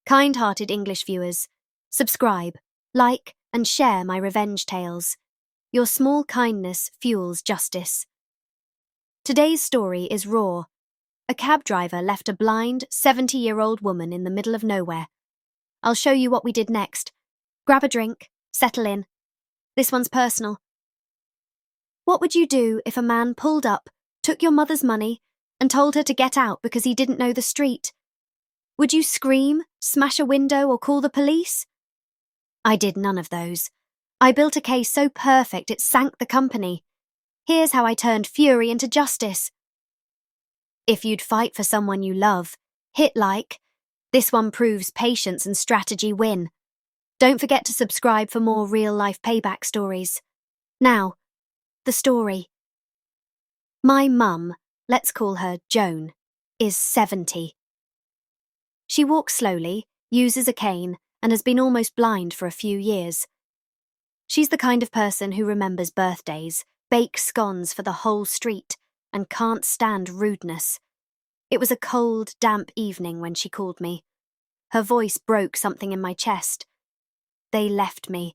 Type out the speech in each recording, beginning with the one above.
Kind-hearted English viewers, subscribe, like, and share my revenge tales. Your small kindness fuels justice. Today's story is raw. A cab driver left a blind, 70-year-old woman in the middle of nowhere. I'll show you what we did next. Grab a drink, settle in. This one's personal. What would you do if a man pulled up, took your mother's money, and told her to get out because he didn't know the street? Would you scream, smash a window, or call the police? I did none of those. I built a case so perfect it sank the company. Here's how I turned fury into justice. If you'd fight for someone you love, hit like. This one proves patience and strategy win. Don't forget to subscribe for more real-life payback stories. Now, the story. My mum, let's call her Joan, is 70. She walks slowly, uses a cane, and has been almost blind for a few years. She's the kind of person who remembers birthdays, bakes scones for the whole street, and can't stand rudeness. It was a cold, damp evening when she called me. Her voice broke something in my chest. They left me.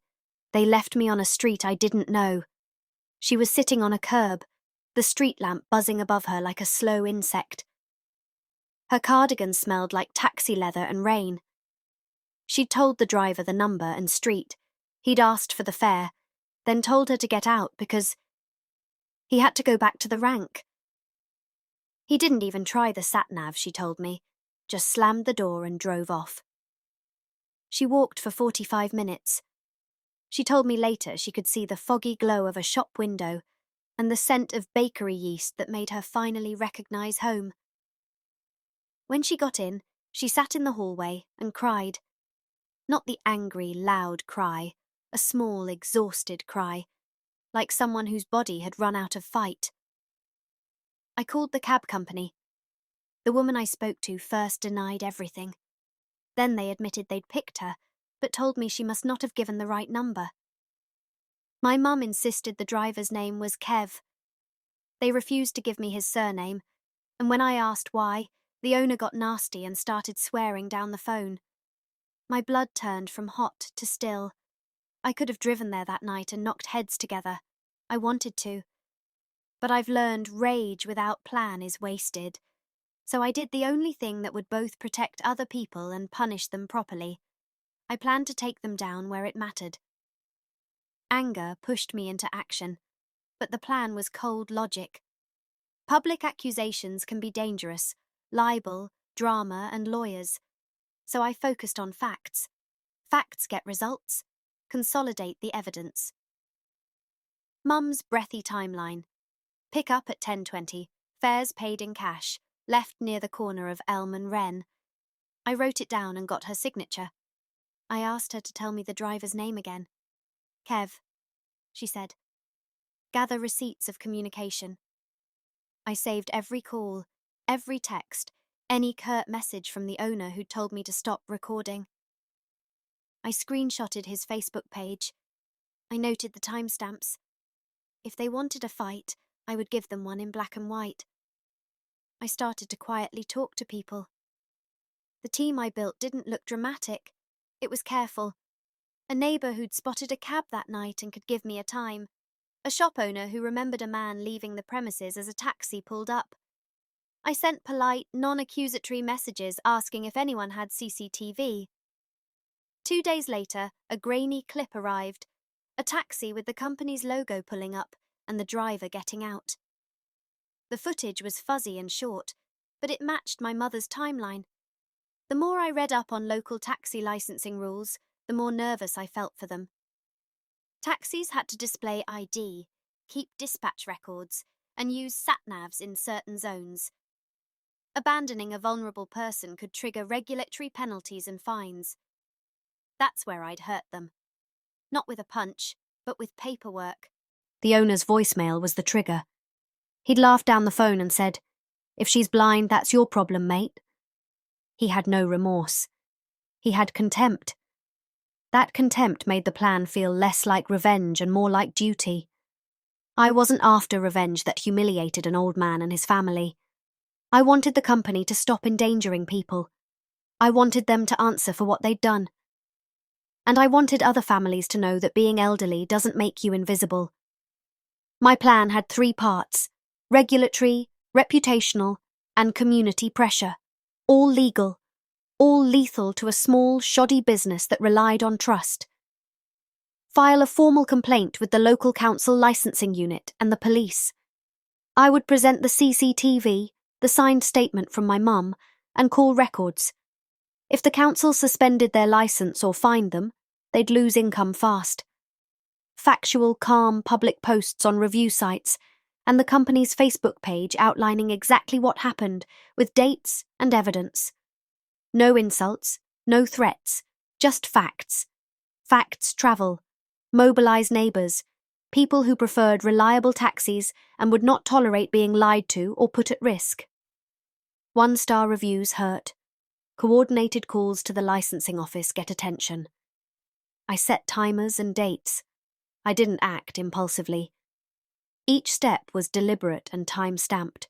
They left me on a street I didn't know. She was sitting on a curb, the street lamp buzzing above her like a slow insect. Her cardigan smelled like taxi leather and rain. She'd told the driver the number and street. He'd asked for the fare, then told her to get out because he had to go back to the rank. He didn't even try the sat-nav, she told me, just slammed the door and drove off. She walked for 45 minutes. She told me later she could see the foggy glow of a shop window and the scent of bakery yeast that made her finally recognize home. When she got in, she sat in the hallway and cried. Not the angry, loud cry, a small, exhausted cry, like someone whose body had run out of fight. I called the cab company. The woman I spoke to first denied everything. Then they admitted they'd picked her, but told me she must not have given the right number. My mum insisted the driver's name was Kev. They refused to give me his surname, and when I asked why, the owner got nasty and started swearing down the phone. My blood turned from hot to still. I could have driven there that night and knocked heads together. I wanted to. But I've learned rage without plan is wasted. So I did the only thing that would both protect other people and punish them properly. I planned to take them down where it mattered. Anger pushed me into action, but the plan was cold logic. Public accusations can be dangerous, libel, drama, and lawyers. So I focused on facts. Facts get results. Consolidate the evidence. Mum's breathy timeline. Pick up at 10:20. Fares paid in cash. Left near the corner of Elm and Wren. I wrote it down and got her signature. I asked her to tell me the driver's name again. Kev, she said. Gather receipts of communication. I saved every call, every text, any curt message from the owner who'd told me to stop recording. I screenshotted his Facebook page. I noted the timestamps. If they wanted a fight, I would give them one in black and white. I started to quietly talk to people. The team I built didn't look dramatic. It was careful. A neighbour who'd spotted a cab that night and could give me a time. A shop owner who remembered a man leaving the premises as a taxi pulled up. I sent polite, non-accusatory messages asking if anyone had CCTV. 2 days later, a grainy clip arrived. A taxi with the company's logo pulling up and the driver getting out. The footage was fuzzy and short, but it matched my mother's timeline. The more I read up on local taxi licensing rules, the more nervous I felt for them. Taxis had to display ID, keep dispatch records, and use sat-navs in certain zones. Abandoning a vulnerable person could trigger regulatory penalties and fines. That's where I'd hurt them. Not with a punch, but with paperwork. The owner's voicemail was the trigger. He'd laughed down the phone and said, "If she's blind, that's your problem, mate." He had no remorse. He had contempt. That contempt made the plan feel less like revenge and more like duty. I wasn't after revenge that humiliated an old man and his family. I wanted the company to stop endangering people. I wanted them to answer for what they'd done. And I wanted other families to know that being elderly doesn't make you invisible. My plan had 3 parts: regulatory, reputational, and community pressure, all legal, all lethal to a small, shoddy business that relied on trust. File a formal complaint with the local council licensing unit and the police. I would present the CCTV, the signed statement from my mum, and call records. If the council suspended their license or fined them, they'd lose income fast. Factual, calm public posts on review sites, and the company's Facebook page outlining exactly what happened, with dates and evidence. No insults, no threats, just facts. Facts travel. Mobilise neighbours, people who preferred reliable taxis and would not tolerate being lied to or put at risk. 1-star reviews hurt. Coordinated calls to the licensing office get attention. I set timers and dates. I didn't act impulsively. Each step was deliberate and time-stamped.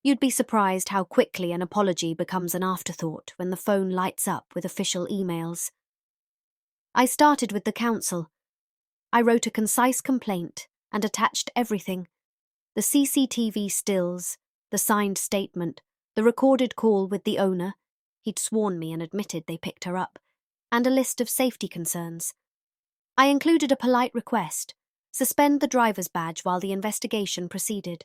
You'd be surprised how quickly an apology becomes an afterthought when the phone lights up with official emails. I started with the council. I wrote a concise complaint and attached everything: the CCTV stills, the signed statement, the recorded call with the owner — he'd sworn me and admitted they picked her up — and a list of safety concerns. I included a polite request: suspend the driver's badge while the investigation proceeded.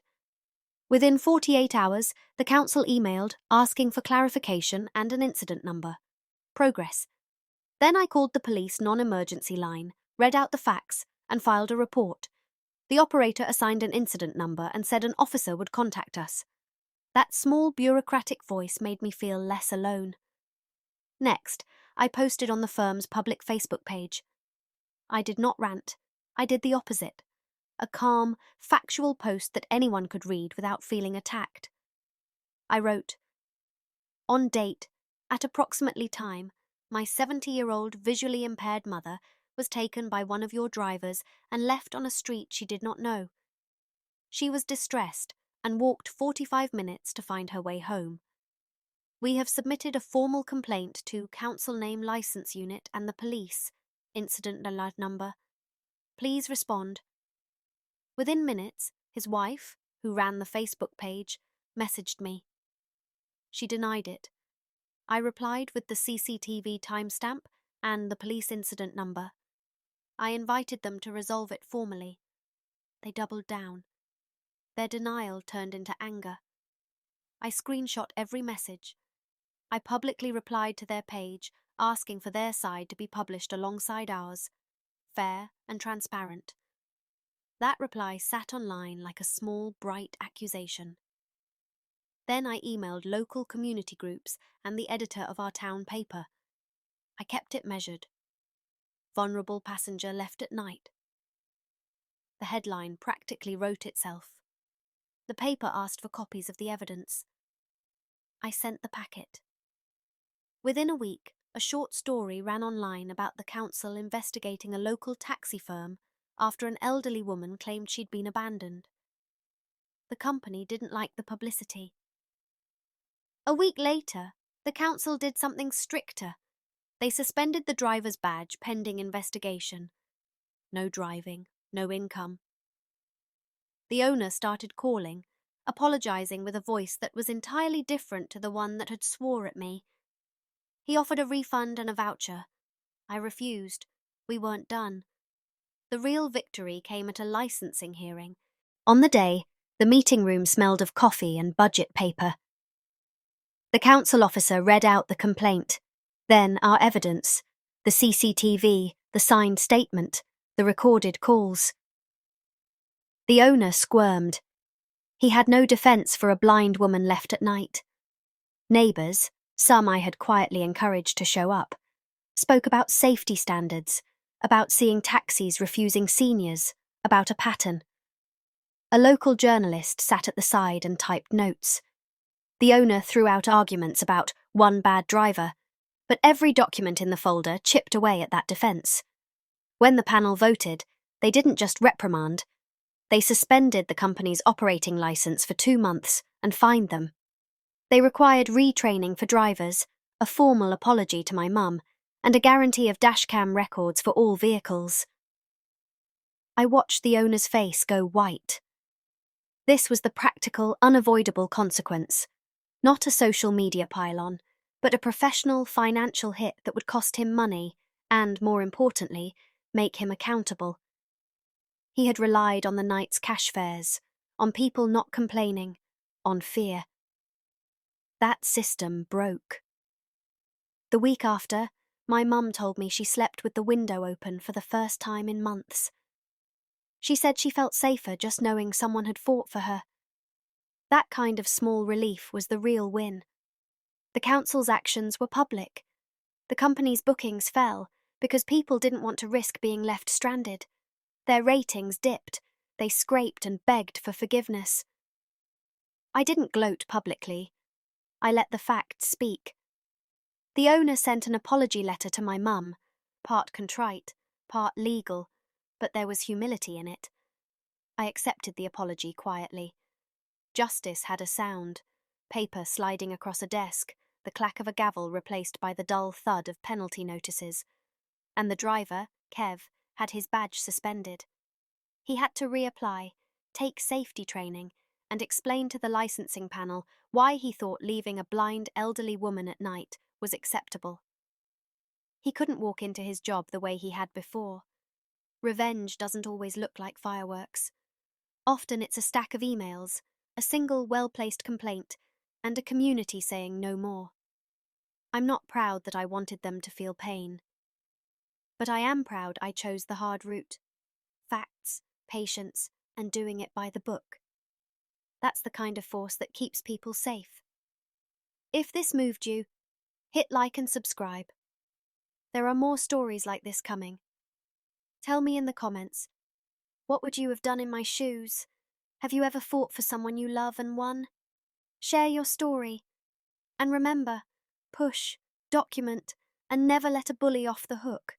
Within 48 hours, the council emailed asking for clarification and an incident number. Progress. Then I called the police non-emergency line, read out the facts, and filed a report. The operator assigned an incident number and said an officer would contact us. That small bureaucratic voice made me feel less alone. Next, I posted on the firm's public Facebook page. I did not rant. I did the opposite. A calm, factual post that anyone could read without feeling attacked. I wrote, "On date, at approximately time, my 70-year-old visually impaired mother was taken by one of your drivers and left on a street she did not know. She was distressed and walked 45 minutes to find her way home. We have submitted a formal complaint to Council Name License Unit and the police. Incident alert number. Please respond." Within minutes, his wife, who ran the Facebook page, messaged me. She denied it. I replied with the CCTV timestamp and the police incident number. I invited them to resolve it formally. They doubled down. Their denial turned into anger. I screenshot every message. I publicly replied to their page, asking for their side to be published alongside ours, fair and transparent. That reply sat online like a small, bright accusation. Then I emailed local community groups and the editor of our town paper. I kept it measured. Vulnerable passenger left at night. The headline practically wrote itself. The paper asked for copies of the evidence. I sent the packet. Within a week, a short story ran online about the council investigating a local taxi firm after an elderly woman claimed she'd been abandoned. The company didn't like the publicity. A week later, the council did something stricter. They suspended the driver's badge pending investigation. No driving, no income. The owner started calling, apologizing with a voice that was entirely different to the one that had swore at me. He offered a refund and a voucher. I refused. We weren't done. The real victory came at a licensing hearing. On the day, the meeting room smelled of coffee and budget paper. The council officer read out the complaint, then our evidence, the CCTV, the signed statement, the recorded calls. The owner squirmed. He had no defence for a blind woman left at night. Neighbours, some I had quietly encouraged to show up, spoke about safety standards, about seeing taxis refusing seniors, about a pattern. A local journalist sat at the side and typed notes. The owner threw out arguments about one bad driver, but every document in the folder chipped away at that defence. When the panel voted, they didn't just reprimand. They suspended the company's operating licence for 2 months and fined them. They required retraining for drivers, a formal apology to my mum, and a guarantee of dashcam records for all vehicles. I watched the owner's face go white. This was the practical, unavoidable consequence. Not a social media pile-on, but a professional financial hit that would cost him money and, more importantly, make him accountable. He had relied on the night's cash fares, on people not complaining, on fear. That system broke. The week after, my mum told me she slept with the window open for the first time in months. She said she felt safer just knowing someone had fought for her. That kind of small relief was the real win. The council's actions were public. The company's bookings fell because people didn't want to risk being left stranded. Their ratings dipped. They scraped and begged for forgiveness. I didn't gloat publicly. I let the facts speak. The owner sent an apology letter to my mum, part contrite, part legal, but there was humility in it. I accepted the apology quietly. Justice had a sound, paper sliding across a desk, the clack of a gavel replaced by the dull thud of penalty notices. And the driver, Kev, had his badge suspended. He had to reapply, take safety training, and explain to the licensing panel why he thought leaving a blind elderly woman at night was acceptable. He couldn't walk into his job the way he had before. Revenge doesn't always look like fireworks. Often it's a stack of emails, a single well-placed complaint, and a community saying no more. I'm not proud that I wanted them to feel pain. But I am proud I chose the hard route. Facts, patience, and doing it by the book. That's the kind of force that keeps people safe. If this moved you, hit like and subscribe. There are more stories like this coming. Tell me in the comments, what would you have done in my shoes? Have you ever fought for someone you love and won? Share your story. And remember, push, document, and never let a bully off the hook.